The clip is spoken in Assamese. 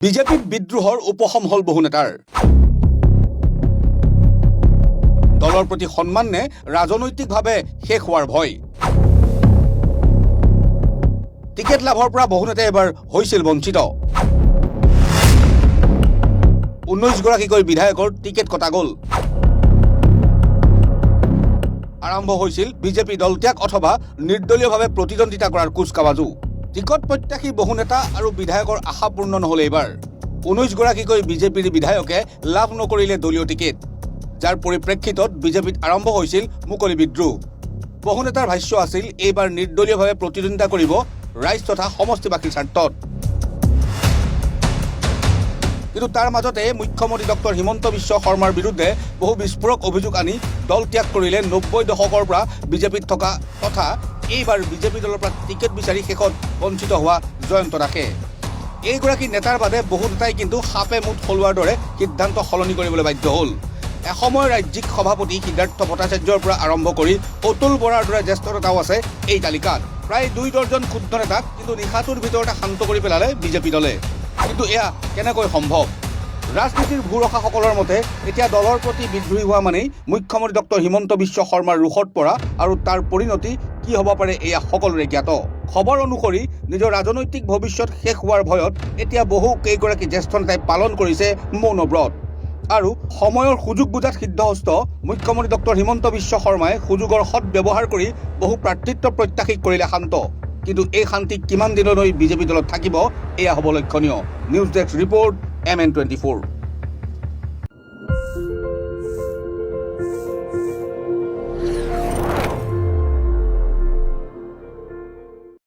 বিজেপিত বিদ্ৰোহৰ উপশম হল বহু নেতাৰ দলৰ প্ৰতি সন্মান নে ৰাজনৈতিকভাৱে শেষ হোৱাৰ ভয় টিকেট লাভৰ পৰা বহু নেতাই এবাৰ হৈছিল বঞ্চিত 19 গৰাকীকৈ বিধায়কৰ টিকেট কটা গল আৰম্ভ হৈছিল বিজেপি দলত্যাগ অথবা নিৰ্দলীয়ভাৱে প্ৰতিদ্বন্দ্বিতা কৰাৰ কুচকাৱাজু টিকট প্ৰত্যাশী বহু নেতা আৰু বিধায়কৰ আশা পূৰ্ণ নহলে এবাৰ 19 গৰাকীকৈ বিজেপিৰ বিধায়কে লাভ নকৰিলে দলীয় টিকেট যাৰ পৰিপ্ৰেক্ষিতত বিজেপিত আৰম্ভ হৈছিল মুকলি বিদ্ৰোহ বহু নেতাৰ ভাষ্য আছিল এইবাৰ নিৰ্দলীয়ভাৱে প্ৰতিদ্বন্দ্বিতা কৰিব ৰাইজ তথা সমষ্টিবাসীৰ স্বাৰ্থত কিন্তু তাৰ মাজতে মুখ্যমন্ত্ৰী ডক্টৰ হিমন্ত বিশ্ব শৰ্মাৰ বিৰুদ্ধে বহু বিস্ফোৰক অভিযোগ আনি দল ত্যাগ কৰিলে 90 দশকৰ পৰা বিজেপিত থকা তথা এইবাৰ বিজেপি দলৰ পৰা টিকেট বিচাৰি শেষত বঞ্চিত হোৱা জয়ন্ত দাসে এইগৰাকী নেতাৰ বাদে বহু নেতাই কিন্তু সাপে মুঠ সলোৱাৰ দৰে সিদ্ধান্ত সলনি কৰিবলৈ বাধ্য হ'ল এসময়ৰ ৰাজ্যিক সভাপতি সিদ্ধাৰ্থ ভট্টাচাৰ্যৰ পৰা আৰম্ভ কৰি অতুল বৰাৰ দৰে জ্যেষ্ঠ নেতাও আছে এই তালিকাত প্ৰায় 2 দৰ্জন ক্ষুদ্ৰ নেতাক কিন্তু নিশাটোৰ ভিতৰতে শান্ত কৰি পেলালে বিজেপি দলে কিন্তু এয়া কেনেকৈ সম্ভৱ ৰাজনীতিৰ ভূৰসাসকলৰ মতে এতিয়া দলৰ প্ৰতি বিদ্ৰোহী হোৱা মানেই মুখ্যমন্ত্ৰী ডক্টৰ হিমন্ত বিশ্ব শৰ্মাৰ ৰোষত পৰা আৰু তাৰ পৰিণতি কি হ'ব পাৰে এয়া সকলোৰে জ্ঞাত খবৰ অনুসৰি নিজৰ ৰাজনৈতিক ভৱিষ্যত শেষ হোৱাৰ ভয়ত এতিয়া বহু কেইগৰাকী জ্যেষ্ঠ নেতাই পালন কৰিছে মৌন ব্ৰত আৰু সময়ৰ সুযোগ বুজাত সিদ্ধহস্ত মুখ্যমন্ত্ৰী ডক্টৰ হিমন্ত বিশ্ব শৰ্মাই সুযোগৰ সৎ ব্যৱহাৰ কৰি বহু প্ৰাৰ্থিত্ব প্ৰত্যাশীক কৰিলে শান্ত কিন্তু এই শান্তি কিমান দিনলৈ বিজেপি দলত থাকিব এয়া হ'ব লক্ষণীয় নিউজ ডেস্ক ৰিপৰ্ট MN24